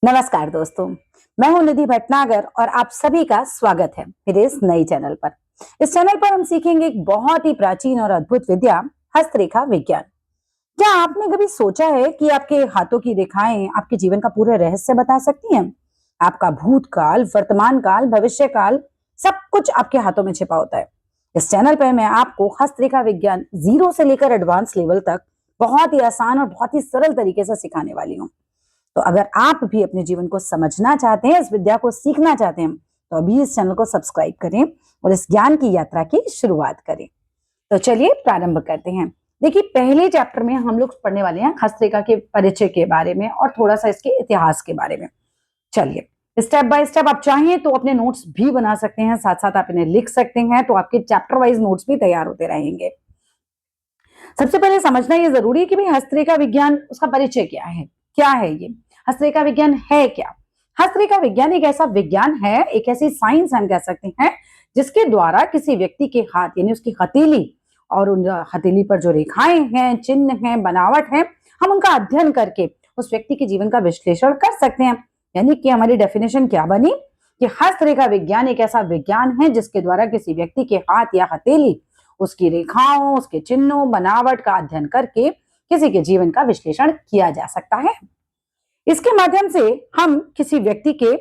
नमस्कार दोस्तों, मैं हूं निधि भटनागर और आप सभी का स्वागत है मेरे इस नई चैनल पर। इस चैनल पर हम सीखेंगे एक बहुत ही प्राचीन और अद्भुत विद्या, हस्तरेखा विज्ञान। क्या आपने कभी सोचा है कि आपके हाथों की रेखाएं आपके जीवन का पूरा रहस्य बता सकती हैं? आपका भूतकाल, वर्तमान काल, भविष्य काल, सब कुछ आपके हाथों में छिपा होता है। इस चैनल पर मैं आपको हस्तरेखा विज्ञान जीरो से लेकर एडवांस लेवल तक बहुत ही आसान और बहुत ही सरल तरीके से सिखाने वाली हूँ। तो अगर आप भी अपने जीवन को समझना चाहते हैं, इस विद्या को सीखना चाहते हैं, तो अभी इस चैनल को सब्सक्राइब करें और इस ज्ञान की यात्रा की शुरुआत करें। तो चलिए प्रारंभ करते हैं। देखिए, पहले चैप्टर में हम लोग पढ़ने वाले हैं हस्तरेखा के परिचय के बारे में और थोड़ा सा इसके इतिहास के बारे में। चलिए स्टेप बाय स्टेप आप चाहें तो अपने नोट्स भी बना सकते हैं, साथ साथ आप इन्हें लिख सकते हैं, तो आपके चैप्टर वाइज नोट्स भी तैयार होते रहेंगे। सबसे पहले समझना ये जरूरी है कि भाई हस्तरेखा विज्ञान, उसका परिचय क्या है ये हस्तरेखा विज्ञान है क्या? हस्तरेखा विज्ञान एक ऐसा विज्ञान है, एक ऐसी साइंस हम कह सकते हैं, जिसके द्वारा किसी व्यक्ति के हाथ यानी उसकी हथेली और उन हथेली पर जो रेखाएं हैं, चिन्ह हैं, बनावट है, हम उनका अध्ययन करके उस व्यक्ति के जीवन का विश्लेषण कर सकते हैं। यानी कि हमारी डेफिनेशन क्या बनी कि हस्तरेखा विज्ञान एक ऐसा विज्ञान है जिसके द्वारा किसी व्यक्ति के हाथ या हथेली, उसकी रेखाओं, उसके चिन्हों, बनावट का अध्ययन करके किसी के जीवन का विश्लेषण किया जा सकता है। इसके माध्यम से हम किसी व्यक्ति के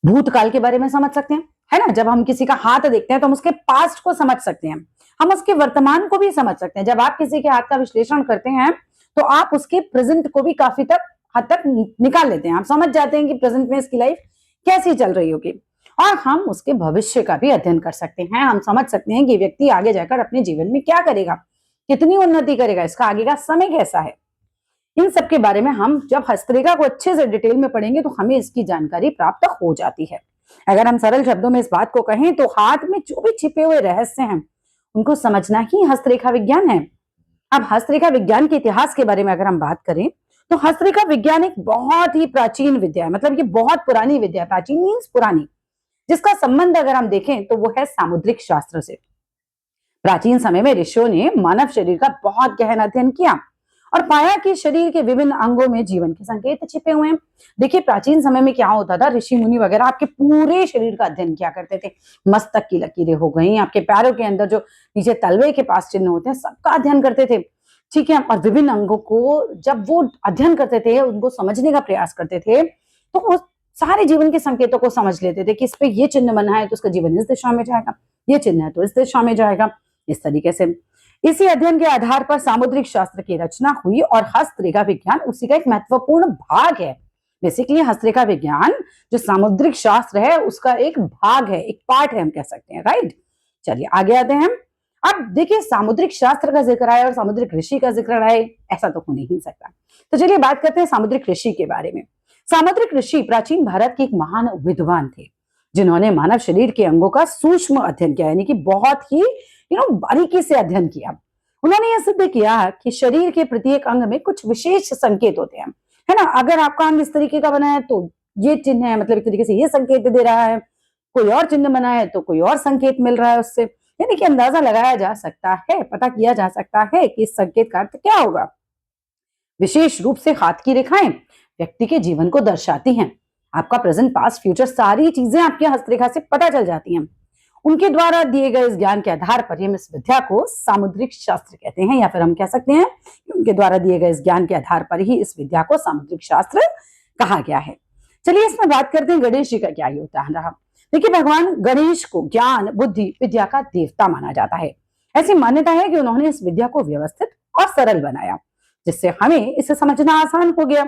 भूतकाल के बारे में समझ सकते हैं, है ना। जब हम किसी का हाथ देखते हैं तो हम उसके पास्ट को समझ सकते हैं, हम उसके वर्तमान को भी समझ सकते हैं। जब आप किसी के हाथ का विश्लेषण करते हैं तो आप उसके प्रेजेंट को भी काफी हद तक निकाल लेते हैं। आप समझ जाते हैं कि प्रेजेंट में इसकी लाइफ कैसी चल रही होगी, और हम उसके भविष्य का भी अध्ययन कर सकते हैं। हम समझ सकते हैं कि व्यक्ति आगे जाकर अपने जीवन में क्या करेगा, कितनी उन्नति करेगा, इसका आगे का समय कैसा है। इन सब के बारे में हम जब हस्तरेखा को अच्छे से डिटेल में पढ़ेंगे तो हमें इसकी जानकारी प्राप्त हो जाती है। अगर हम सरल शब्दों में इस बात को कहें तो हाथ में जो भी छिपे हुए रहस्य हैं उनको समझना ही हस्तरेखा विज्ञान है। अब हस्तरेखा विज्ञान के इतिहास के बारे में अगर हम बात करें तो हस्तरेखा विज्ञान एक बहुत ही प्राचीन विद्या है, मतलब ये बहुत पुरानी विद्या है। प्राचीन मीन्स पुरानी, जिसका संबंध अगर हम देखें तो वो है सामुद्रिक शास्त्र से। प्राचीन समय में ऋषियों ने मानव शरीर का बहुत गहन अध्ययन किया और पाया कि शरीर के विभिन्न अंगों में जीवन के संकेत छिपे हुए हैं। देखिए, प्राचीन समय में क्या होता था, ऋषि मुनि वगैरह आपके पूरे शरीर का अध्ययन किया करते थे। मस्तक की लकीरें हो गई, आपके पैरों के अंदर जो नीचे तलवे के पास चिन्ह होते हैं, सबका अध्ययन करते थे। ठीक है, और विभिन्न अंगों को जब वो अध्ययन करते थे, उनको समझने का प्रयास करते थे, तो वो सारे जीवन के संकेतों को समझ लेते थे कि इस पे ये चिन्ह बना है तो उसका जीवन इस दिशा में जाएगा, ये चिन्ह है तो इस दिशा में जाएगा, इस तरीके से। इसी अध्ययन के आधार पर सामुद्रिक शास्त्र की रचना हुई और हस्तरेखा विज्ञान उसी का एक महत्वपूर्ण भाग है। बेसिकली हस्तरेखा विज्ञान जो सामुद्रिक शास्त्र है उसका एक भाग है, एक पार्ट है, हम कह सकते हैं, राइट। चलिए आगे आते हैं। अब देखिए, सामुद्रिक शास्त्र का जिक्र आए और सामुद्रिक ऋषि का जिक्र आए, ऐसा तो हो नहीं सकता। तो चलिए बात करते हैं सामुद्रिक ऋषि के बारे में। सामुद्रिक ऋषि प्राचीन भारत के एक महान विद्वान थे जिन्होंने मानव शरीर के अंगों का सूक्ष्म अध्ययन किया, यानी कि बहुत ही बारीकी से अध्ययन किया। उन्होंने यह सिद्ध किया कि शरीर के प्रत्येक अंग में कुछ विशेष संकेत होते हैं, है ना। अगर आपका अंग इस तरीके का बना है तो ये चिन्ह है, मतलब एक तरीके से ये संकेत दे रहा है। कोई और चिन्ह बना है तो कोई और संकेत मिल रहा है उससे, यानी कि अंदाजा लगाया जा सकता है, पता किया जा सकता है कि इस संकेत का अर्थ क्या होगा। विशेष रूप से हाथ की रेखाएं व्यक्ति के जीवन को दर्शाती हैं। आपका प्रेजेंट, पास्ट, फ्यूचर, सारी चीजें आपकी हस्तरेखा से पता चल जाती हैं। उनके द्वारा दिए गए इस ज्ञान के आधार पर हम इस विद्या को सामुद्रिक शास्त्र कहते हैं, या फिर हम कह सकते हैं कि उनके द्वारा दिए गए इस ज्ञान के आधार पर ही इस विद्या को सामुद्रिक शास्त्र कहा गया है। चलिए इसमें बात करते हैं गणेश जी का क्या योगदान रहा। देखिए, भगवान गणेश को ज्ञान, बुद्धि, विद्या का देवता माना जाता है। ऐसी मान्यता है कि उन्होंने इस विद्या को व्यवस्थित और सरल बनाया, जिससे हमें इसे समझना आसान हो गया।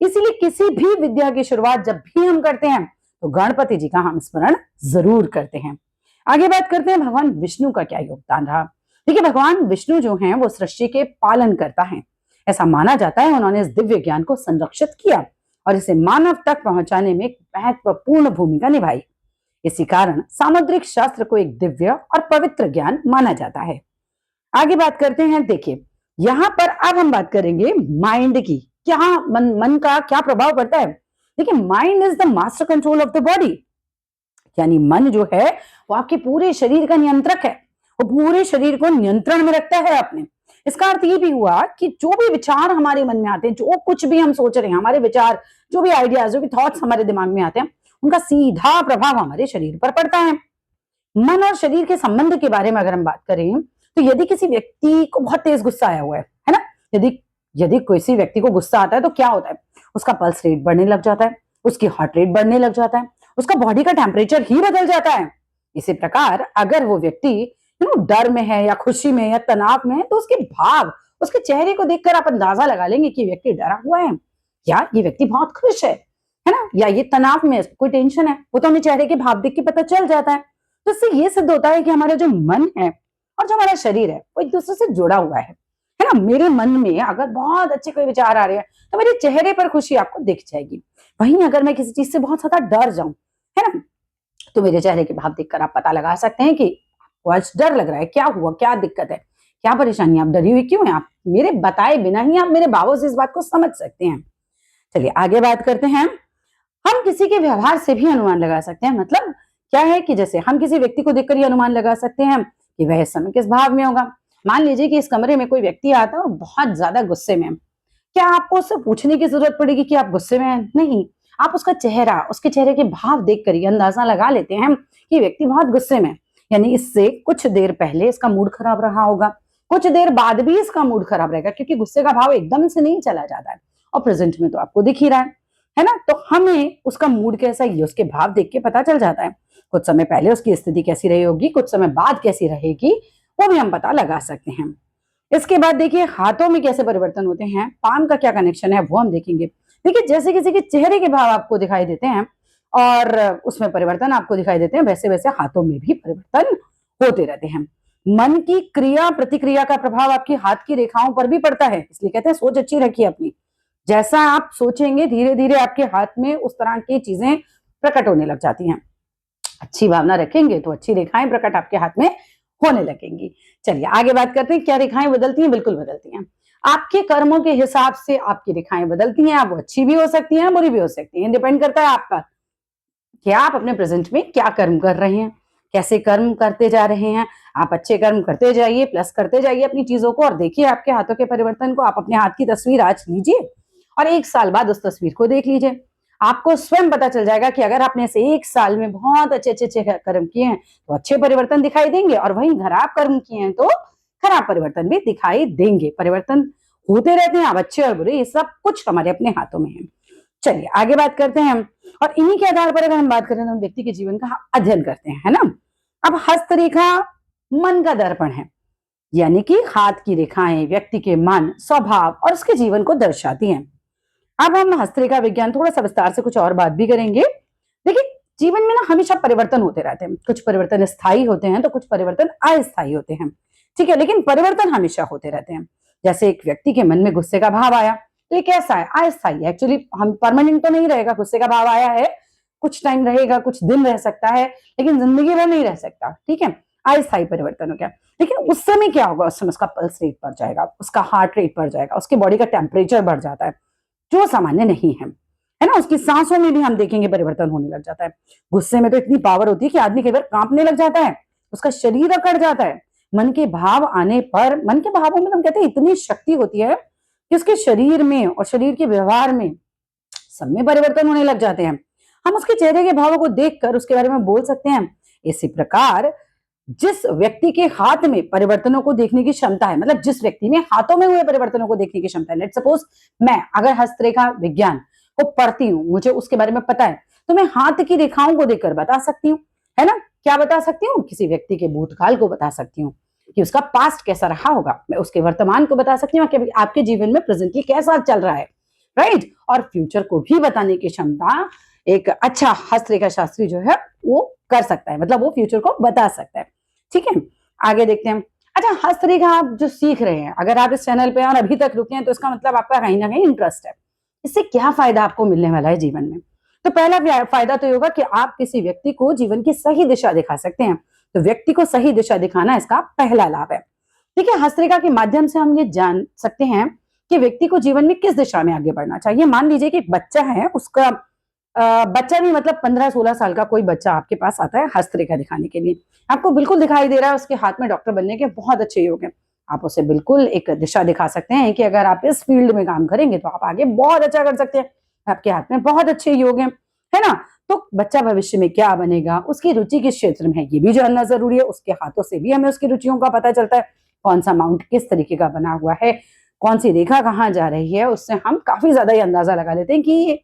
इसीलिए किसी भी विद्या की शुरुआत जब भी हम करते हैं तो गणपति जी का हम स्मरण जरूर करते हैं। आगे बात करते हैं भगवान विष्णु का क्या योगदान रहा। देखिए, भगवान विष्णु जो हैं वो सृष्टि के पालन करता है। ऐसा माना जाता है उन्होंने इस दिव्य ज्ञान को संरक्षित किया और इसे मानव तक पहुंचाने में एक महत्वपूर्ण भूमिका निभाई। इसी कारण सामुद्रिक शास्त्र को एक दिव्य और पवित्र ज्ञान माना जाता है। आगे बात करते हैं। देखिए, यहाँ पर अब हम बात करेंगे माइंड की। क्या मन का क्या प्रभाव पड़ता है। देखिए, mind is the master control of the body, यानी मन जो है वो आपके पूरे शरीर का नियंत्रक है, वो पूरे शरीर को नियंत्रण में रखता है अपने। इसका अर्थ ये भी हुआ कि जो भी विचार हमारे मन में आते हैं, जो कुछ भी हम सोच रहे हैं, हमारे विचार, जो भी आइडियाज, जो भी थॉट्स हमारे दिमाग में आते हैं, उनका सीधा प्रभाव हमारे शरीर पर पड़ता है। मन और शरीर के संबंध के बारे में अगर हम बात करें, तो यदि किसी व्यक्ति को बहुत तेज गुस्सा आया हुआ है ना, यदि यदि किसी व्यक्ति को गुस्सा आता है तो क्या होता है, उसका पल्स रेट बढ़ने लग जाता है, उसकी हार्ट रेट बढ़ने लग जाता है, उसका बॉडी का टेम्परेचर ही बदल जाता है। इसी प्रकार अगर वो व्यक्ति डर में है या खुशी में या तनाव में है, तो उसके भाव, उसके चेहरे को देखकर आप अंदाजा लगा लेंगे कि व्यक्ति डरा हुआ है या ये व्यक्ति बहुत खुश है ना, या ये तनाव में कोई टेंशन है, वो तो हमें चेहरे के भाव देख के पता चल जाता है। तो इससे ये सिद्ध होता है कि हमारा जो मन है और जो हमारा शरीर है वो एक दूसरे से जुड़ा हुआ है ना। मेरे मन में अगर बहुत अच्छे कोई विचार आ रहे हैं तो मेरे चेहरे पर खुशी आपको दिख जाएगी। वहीं अगर मैं किसी चीज से बहुत ज्यादा डर जाऊं, है ना, तो मेरे चेहरे के भाव देखकर आप पता लगा सकते हैं कि आज डर लग रहा है, क्या हुआ, क्या दिक्कत है, क्या परेशानी, आप डरी हुई क्यों है। आप मेरे बताए बिना ही आप मेरे भावों से इस बात को समझ सकते हैं। चलिए आगे बात करते हैं। हम किसी के व्यवहार से भी अनुमान लगा सकते हैं। मतलब क्या है कि जैसे हम किसी व्यक्ति को देखकर ही अनुमान लगा सकते हैं कि वह इस समय किस भाव में होगा। मान लीजिए कि इस कमरे में कोई व्यक्ति आता है और बहुत ज्यादा गुस्से में है, क्या आपको उससे पूछने की जरूरत पड़ेगी कि आप गुस्से में हैं? नहीं, आप उसका चेहरा, उसके चेहरे के भाव देखकर ही अंदाजा लगा लेते हैं कि व्यक्ति बहुत गुस्से में है, यानी इससे कुछ देर पहले इसका मूड खराब रहा होगा, कुछ देर बाद भी इसका मूड खराब रहेगा, क्योंकि गुस्से का भाव एकदम से नहीं चला जाता है और प्रेजेंट में तो आपको दिख ही रहा है ना। तो हमें उसका मूड कैसा है उसके भाव देख के पता चल जाता है। कुछ समय पहले उसकी स्थिति कैसी रही होगी, कुछ समय बाद कैसी रहेगी, वो भी हम पता लगा सकते हैं। इसके बाद देखिए हाथों में कैसे परिवर्तन होते हैं, पाम का क्या कनेक्शन है वो हम देखेंगे। देखिए जैसे किसी के चेहरे के भाव आपको दिखाई देते हैं और उसमें परिवर्तन आपको दिखाई देते हैं, वैसे वैसे हाथों में भी परिवर्तन होते रहते हैं। मन की क्रिया प्रतिक्रिया का प्रभाव आपकी हाथ की रेखाओं पर भी पड़ता है, इसलिए कहते हैं सोच अच्छी रखिए अपनी। जैसा आप सोचेंगे धीरे धीरे आपके हाथ में उस तरह की चीजें प्रकट होने लग जाती हैं। अच्छी भावना रखेंगे तो अच्छी रेखाएं प्रकट आपके हाथ में होने लगेंगी। चलिए आगे बात करते हैं। क्या रेखाएं बदलती हैं? बिल्कुल बदलती हैं। आपके कर्मों के हिसाब से आपकी रेखाएं बदलती हैं। आप वो अच्छी भी हो सकती हैं, बुरी भी हो सकती हैं, डिपेंड करता है आपका कि आप अपने प्रेजेंट में क्या कर्म कर रहे हैं, कैसे कर्म करते जा रहे हैं। आप अच्छे कर्म करते जाइए, प्लस करते जाइए अपनी चीजों को, और देखिए आपके हाथों के परिवर्तन को। आप अपने हाथ की तस्वीर आज लीजिए और 1 साल बाद उस तस्वीर को देख लीजिए। आपको स्वयं पता चल जाएगा कि अगर आपने ऐसे 1 साल में बहुत अच्छे कर्म किए हैं तो अच्छे परिवर्तन दिखाई देंगे, और वहीं खराब कर्म किए हैं तो खराब परिवर्तन भी दिखाई देंगे। परिवर्तन होते रहते हैं, अब अच्छे और बुरे, ये सब कुछ हमारे अपने हाथों में है। चलिए आगे बात करते हैं हम, और इन्हीं के आधार पर अगर हम बात करें तो हम व्यक्ति के जीवन का अध्ययन करते हैं, है ना। अब हस्तरेखा मन का दर्पण है, यानी कि हाथ की रेखाएं व्यक्ति के मन, स्वभाव और उसके जीवन को दर्शाती हैं। अब हम हस्तरेखा विज्ञान थोड़ा सा विस्तार से कुछ और बात भी करेंगे। देखिए जीवन में ना हमेशा परिवर्तन होते रहते हैं, कुछ परिवर्तन स्थायी होते हैं तो कुछ परिवर्तन अस्थायी होते हैं, ठीक है, लेकिन परिवर्तन हमेशा होते रहते हैं। जैसे एक व्यक्ति के मन में गुस्से का भाव आया तो ये कैसा है? अस्थायी है। एक्चुअली हम परमानेंट तो नहीं रहेगा, गुस्से का भाव आया है, कुछ टाइम रहेगा, कुछ दिन रह सकता है, लेकिन जिंदगी भर नहीं रह सकता, ठीक है, अस्थायी परिवर्तन हो गया। लेकिन उस समय क्या होगा? उस समय उसका पल्स रेट बढ़ जाएगा, उसका हार्ट रेट बढ़ जाएगा, उसकी बॉडी का टेम्परेचर बढ़ जाता है, जो सामान्य नहीं है ना। उसकी सांसों में भी हम देखेंगे परिवर्तन होने लग जाता है। गुस्से में तो इतनी पावर होती है कि आदमी कई बार कांपने लग जाता है, उसका शरीर अकड़ जाता है। मन के भाव आने पर, मन के भावों में हम कहते हैं इतनी शक्ति होती है कि उसके शरीर में और शरीर के व्यवहार में सब में परिवर्तन होने लग जाते हैं। हम उसके चेहरे के भावों को देखकर उसके बारे में बोल सकते हैं। इसी प्रकार जिस व्यक्ति के हाथ में परिवर्तनों को देखने की क्षमता है, मतलब जिस व्यक्ति में हाथों में हुए परिवर्तनों को देखने की क्षमता है, लेट्स सपोज मैं अगर हस्तरेखा विज्ञान को पढ़ती हूँ, मुझे उसके बारे में पता है, तो मैं हाथ की रेखाओं को देखकर बता सकती हूँ, है ना। क्या बता सकती हूँ? किसी व्यक्ति के भूतकाल को बता सकती हूँ कि उसका पास्ट कैसा रहा होगा, मैं उसके वर्तमान को बता सकती हूँ कि आपके जीवन में प्रेजेंटली कैसा चल रहा है, राइट। और फ्यूचर को भी बताने की क्षमता एक अच्छा हस्तरेखा शास्त्री जो है वो कर सकता है, मतलब वो फ्यूचर को बता सकता है, ठीक है। आगे देखते हैं। अच्छा, हस्तरेखा आप जो सीख रहे हैं, अगर आप इस चैनल पे और अभी तक रुके हैं तो इसका मतलब आपका कहीं ना कहीं इंटरेस्ट है। इससे क्या फायदा आपको मिलने वाला है जीवन में? तो पहला फायदा तो ये होगा कि आप किसी व्यक्ति को जीवन की सही दिशा दिखा सकते हैं। तो व्यक्ति को सही दिशा दिखाना इसका पहला लाभ है। ठीक है, हस्तरेखा के माध्यम से हम ये जान सकते हैं कि व्यक्ति को जीवन में किस दिशा में आगे बढ़ना चाहिए। मान लीजिए कि एक बच्चा है, उसका बच्चा भी मतलब 15-16 साल का कोई बच्चा आपके पास आता है हस्तरेखा दिखाने के लिए, आपको बिल्कुल दिखाई दे रहा है उसके हाथ में डॉक्टर बनने के बहुत अच्छे योग है, आप उसे बिल्कुल एक दिशा दिखा सकते हैं कि अगर आप इस फील्ड में काम करेंगे तो आप आगे बहुत अच्छा कर सकते हैं, आपके हाथ में बहुत अच्छे योग हैं, है ना? तो बच्चा भविष्य में क्या बनेगा, उसकी रुचि किस क्षेत्र में है, ये भी जानना जरूरी है। उसके हाथों से भी हमें उसकी रुचियों का पता चलता है, कौन सा माउंट किस तरीके का बना हुआ है, कौन सी रेखा कहाँ जा रही है, उससे हम काफी ज्यादा ये अंदाजा लगा लेते हैं कि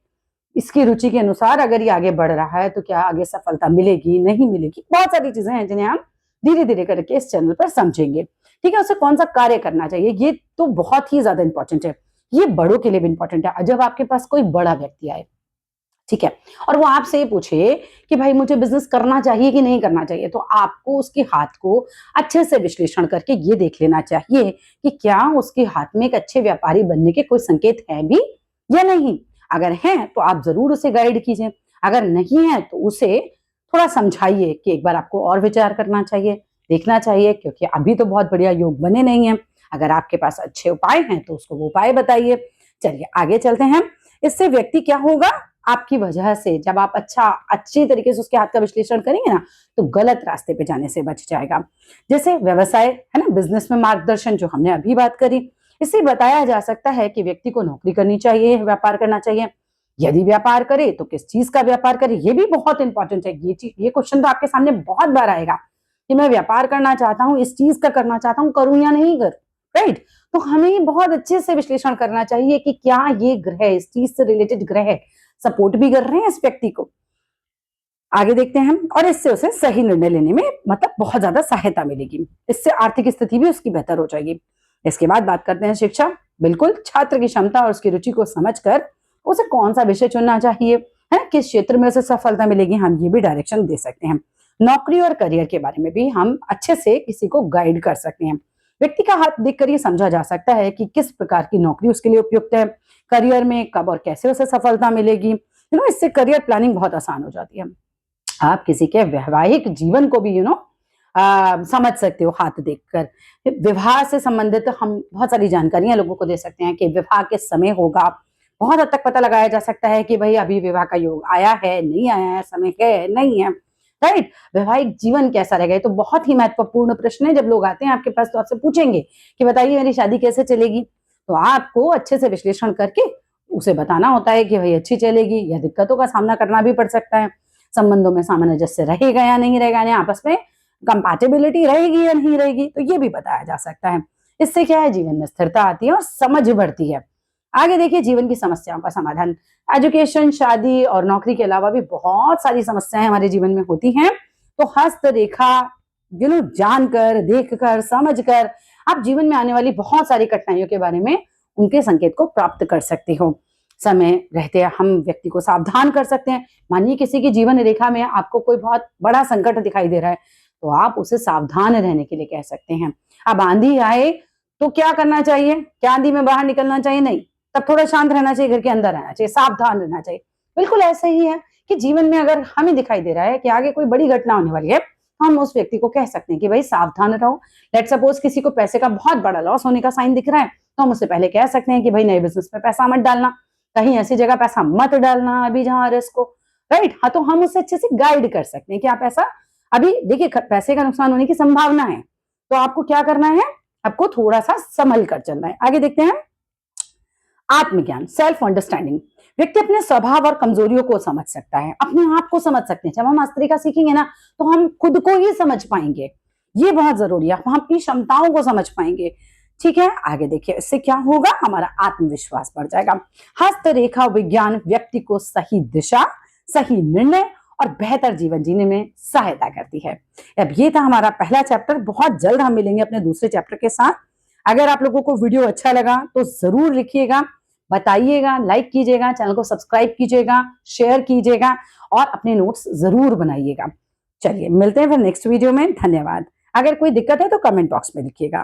इसकी रुचि के अनुसार अगर ये आगे बढ़ रहा है तो क्या आगे सफलता मिलेगी, नहीं मिलेगी। बहुत सारी चीजें हैं जिन्हें हम धीरे धीरे करके इस चैनल पर समझेंगे। ठीक है, उसे कौन सा कार्य करना चाहिए, ये तो बहुत ही ज्यादा इंपॉर्टेंट है। ये बड़ों के लिए भी इंपॉर्टेंट है। जब आपके पास कोई बड़ा व्यक्ति आए, ठीक है, और वो आपसे ये पूछे कि भाई मुझे बिजनेस करना चाहिए कि नहीं करना चाहिए, तो आपको उसके हाथ को अच्छे से विश्लेषण करके ये देख लेना चाहिए कि क्या उसके हाथ में एक अच्छे व्यापारी बनने के कोई संकेत हैं भी या नहीं। अगर हैं तो आप जरूर उसे गाइड कीजिए, अगर नहीं है तो उसे थोड़ा समझाइए कि एक बार आपको और विचार करना चाहिए, देखना चाहिए, क्योंकि अभी तो बहुत बढ़िया योग बने नहीं है। अगर आपके पास अच्छे उपाय हैं तो उसको वो उपाय बताइए। चलिए आगे चलते हैं। इससे व्यक्ति क्या होगा, आपकी वजह से जब आप अच्छी तरीके से उसके हाथ का विश्लेषण करेंगे ना, तो गलत रास्ते पे जाने से बच जाएगा। जैसे व्यवसाय है ना, बिजनेस में मार्गदर्शन जो हमने अभी बात करी, इससे बताया जा सकता है कि व्यक्ति को नौकरी करनी चाहिए, व्यापार करना चाहिए। यदि व्यापार करे तो किस चीज का व्यापार करे, ये भी बहुत इंपॉर्टेंट है। ये क्वेश्चन तो आपके सामने बहुत बार आएगा कि मैं व्यापार करना चाहता हूँ, इस चीज का करना चाहता हूँ, करूं या नहीं करूं, राइट? तो हमें बहुत अच्छे से विश्लेषण करना चाहिए कि क्या ये ग्रह, इस चीज से रिलेटेड ग्रह सपोर्ट भी कर रहे हैं इस व्यक्ति को। आगे देखते हैं हम, और इससे उसे सही निर्णय लेने में मतलब बहुत ज्यादा सहायता मिलेगी। इससे आर्थिक स्थिति भी उसकी बेहतर हो जाएगी। इसके बाद बात करते हैं शिक्षा। बिल्कुल छात्र की क्षमता और उसकी रुचि को समझकर उसे कौन सा विषय चुनना चाहिए, है किस क्षेत्र में उसे सफलता मिलेगी, हम ये भी डायरेक्शन दे सकते हैं। नौकरी और करियर के बारे में भी हम अच्छे से किसी को गाइड कर सकते हैं। व्यक्ति का हाथ देखकर ये समझा जा सकता है कि किस प्रकार की नौकरी उसके लिए उपयुक्त है, करियर में कब और कैसे उसे सफलता मिलेगी। इससे करियर प्लानिंग बहुत आसान हो जाती है। आप किसी के वैवाहिक जीवन को भी समझ सकते हो हाथ देखकर। विवाह से संबंधित हम बहुत सारी जानकारियां लोगों को दे सकते हैं कि विवाह किस समय होगा। बहुत हद तक पता लगाया जा सकता है कि भाई अभी विवाह का योग आया है, नहीं आया है, समय है, नहीं है, राइट? वैवाहिक जीवन कैसा रहेगा, ये तो बहुत ही महत्वपूर्ण प्रश्न है। जब लोग आते हैं आपके पास तो आपसे पूछेंगे कि बताइए मेरी शादी कैसे चलेगी, तो आपको अच्छे से विश्लेषण करके उसे बताना होता है कि भाई अच्छी चलेगी या दिक्कतों का सामना करना भी पड़ सकता है। संबंधों में सामंजस्य रहेगा या नहीं रहेगा, यानी आपस में कंपैटिबिलिटी रहेगी या नहीं रहेगी, तो ये भी बताया जा सकता है। इससे क्या है, जीवन में स्थिरता आती है और समझ बढ़ती है। आगे देखिए, जीवन की समस्याओं का समाधान। एजुकेशन, शादी और नौकरी के अलावा भी बहुत सारी समस्याएं हमारे जीवन में होती हैं। तो हस्तरेखा जानकर, देखकर, समझकर आप जीवन में आने वाली बहुत सारी कठिनाइयों के बारे में उनके संकेत को प्राप्त कर सकते हो। समय रहते हम व्यक्ति को सावधान कर सकते हैं। मानिए किसी की जीवन रेखा में आपको कोई बहुत बड़ा संकट दिखाई दे रहा है, तो आप उसे सावधान रहने के लिए कह सकते हैं। अब आंधी आए तो क्या करना चाहिए, क्या आंधी में बाहर निकलना चाहिए? नहीं, तब थोड़ा शांत रहना चाहिए, घर के अंदर रहना चाहिए, सावधान रहना चाहिए। बिल्कुल ऐसे ही है कि जीवन में अगर हमें दिखाई दे रहा है कि आगे कोई बड़ी घटना होने वाली है, हम उस व्यक्ति को कह सकते हैं कि भाई सावधान रहो। लेट सपोज किसी को पैसे का बहुत बड़ा लॉस होने का साइन दिख रहा है, तो हम उससे पहले कह सकते हैं कि भाई नए बिजनेस में पैसा मत डालना, कहीं ऐसी जगह पैसा मत डालना अभी जहां रिस्क हो, राइट? हाँ, तो हम उससे अच्छे से गाइड कर सकते हैं कि आप ऐसा, अभी देखिए पैसे का नुकसान होने की संभावना है, तो आपको क्या करना है, आपको थोड़ा सा संभल कर चलना है। आगे देखते हैं, आत्मज्ञान, सेल्फ अंडरस्टैंडिंग। व्यक्ति अपने स्वभाव और कमजोरियों को समझ सकता है, अपने आप को समझ सकते हैं। जब हम हस्तरेखा सीखेंगे ना, तो हम खुद को ही समझ पाएंगे, ये बहुत जरूरी है। हम अपनी क्षमताओं को समझ पाएंगे। ठीक है, आगे देखिए, इससे क्या होगा, हमारा आत्मविश्वास बढ़ जाएगा। हस्तरेखा विज्ञान व्यक्ति को सही दिशा, सही निर्णय और बेहतर जीवन जीने में सहायता करती है। अब ये था हमारा पहला चैप्टर। बहुत जल्द हम मिलेंगे अपने दूसरे चैप्टर के साथ। अगर आप लोगों को वीडियो अच्छा लगा तो जरूर लिखिएगा, बताइएगा, लाइक कीजिएगा, चैनल को सब्सक्राइब कीजिएगा, शेयर कीजिएगा और अपने नोट्स जरूर बनाइएगा। चलिए मिलते हैं फिर नेक्स्ट वीडियो में। धन्यवाद। अगर कोई दिक्कत है तो कमेंट बॉक्स में लिखिएगा।